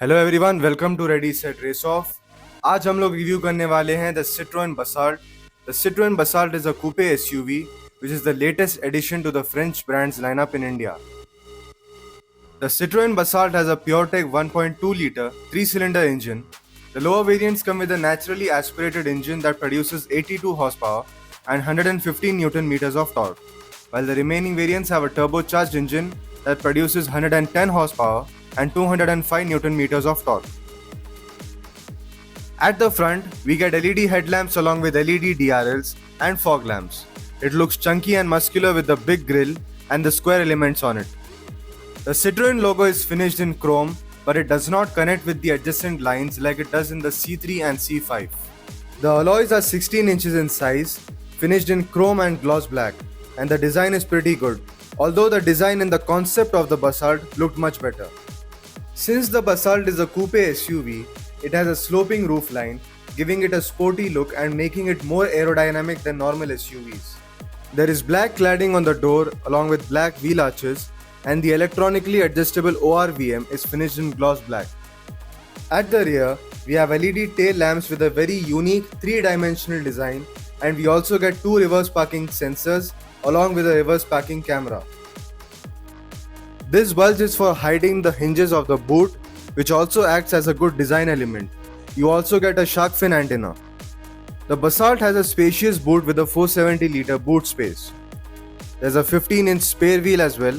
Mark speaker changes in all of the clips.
Speaker 1: Hello everyone, welcome to ready set race off. आज हम लोग रिव्यू करने वाले हैं the Citroën Basalt। The Citroën Basalt is a coupe SUV which is the latest addition to the French brand's lineup in India. The Citroën Basalt has a PureTech 1.2-liter 3-cylinder engine. The lower variants come with a naturally aspirated engine that produces 82 horsepower and 115 Newton meters of torque, while the remaining variants have a turbocharged engine that produces 110 horsepower and 205 Newton meters of torque. At the front, we get LED headlamps along with LED DRLs and fog lamps. It looks chunky and muscular with the big grille and the square elements on it. The Citroën logo is finished in chrome, but it does not connect with the adjacent lines like it does in the C3 and C5. The alloys are 16 inches in size, finished in chrome and gloss black, and the design is pretty good, although the design and the concept of the Basalt looked much better. Since the Basalt is a coupe SUV, it has a sloping roofline, giving it a sporty look and making it more aerodynamic than normal SUVs. There is black cladding on the door along with black wheel arches, and the electronically adjustable ORVM is finished in gloss black. At the rear, we have LED tail lamps with a very unique 3-dimensional design, and we also get 2 reverse parking sensors along with a reverse parking camera. This bulge is for hiding the hinges of the boot, which also acts as a good design element. You also get a shark fin antenna. The Basalt has a spacious boot with a 470-liter boot space. There's a 15-inch spare wheel as well.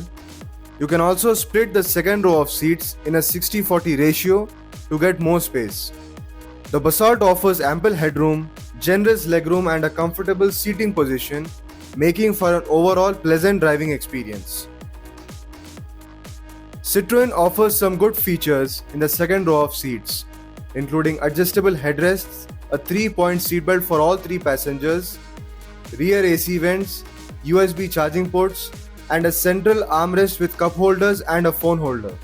Speaker 1: You can also split the second row of seats in a 60-40 ratio to get more space. The Basalt offers ample headroom, generous legroom and a comfortable seating position, making for an overall pleasant driving experience. Citroën offers some good features in the second row of seats, including adjustable headrests, a 3-point seatbelt for all 3 passengers, rear AC vents, USB charging ports, and a central armrest with cup holders and a phone holder.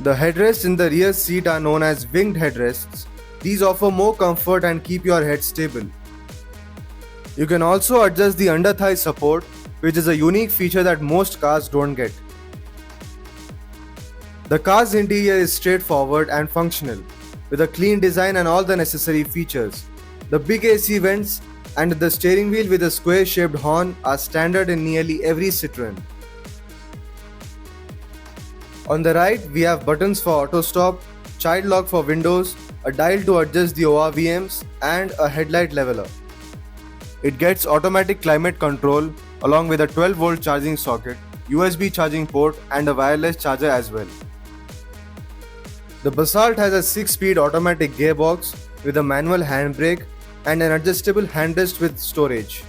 Speaker 1: The headrests in the rear seat are known as winged headrests. These offer more comfort and keep your head stable. You can also adjust the under-thigh support, which is a unique feature that most cars don't get. The car's interior is straightforward and functional, with a clean design and all the necessary features. The big AC vents and the steering wheel with a square-shaped horn are standard in nearly every Citroën. On the right, we have buttons for auto stop, child lock for windows, a dial to adjust the ORVMs, and a headlight leveler. It gets automatic climate control along with a 12-volt charging socket, USB charging port, and a wireless charger as well. The Basalt has a 6-speed automatic gearbox with a manual handbrake and an adjustable handrest with storage.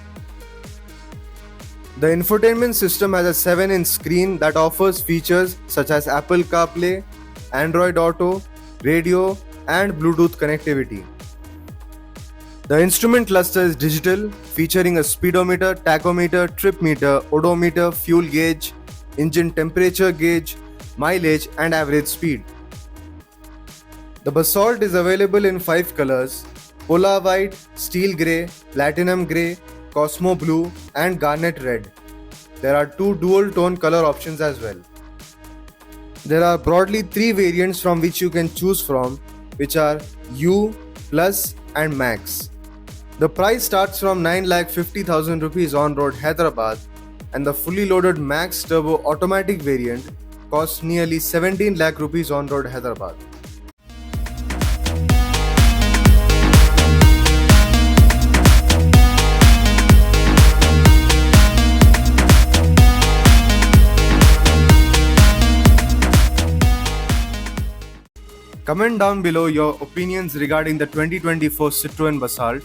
Speaker 1: The infotainment system has a 7-inch screen that offers features such as Apple CarPlay, Android Auto, radio, and Bluetooth connectivity. The instrument cluster is digital, featuring a speedometer, tachometer, trip meter, odometer, fuel gauge, engine temperature gauge, mileage, and average speed. The Basalt is available in 5 colors: Polar White, Steel Grey, Platinum Grey, Cosmo Blue, and Garnet Red. There are 2 dual-tone color options as well. There are broadly 3 variants from which you can choose from, which are U, Plus, and Max. The price starts from 9,50,000 rupees on road Hyderabad, and the fully loaded Max Turbo automatic variant costs nearly 17 lakh rupees on road Hyderabad. Comment down below your opinions regarding the 2024 Citroën Basalt.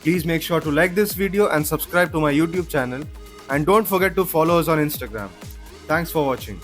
Speaker 1: Please make sure to like this video and subscribe to my YouTube channel, and don't forget to follow us on Instagram. Thanks for watching.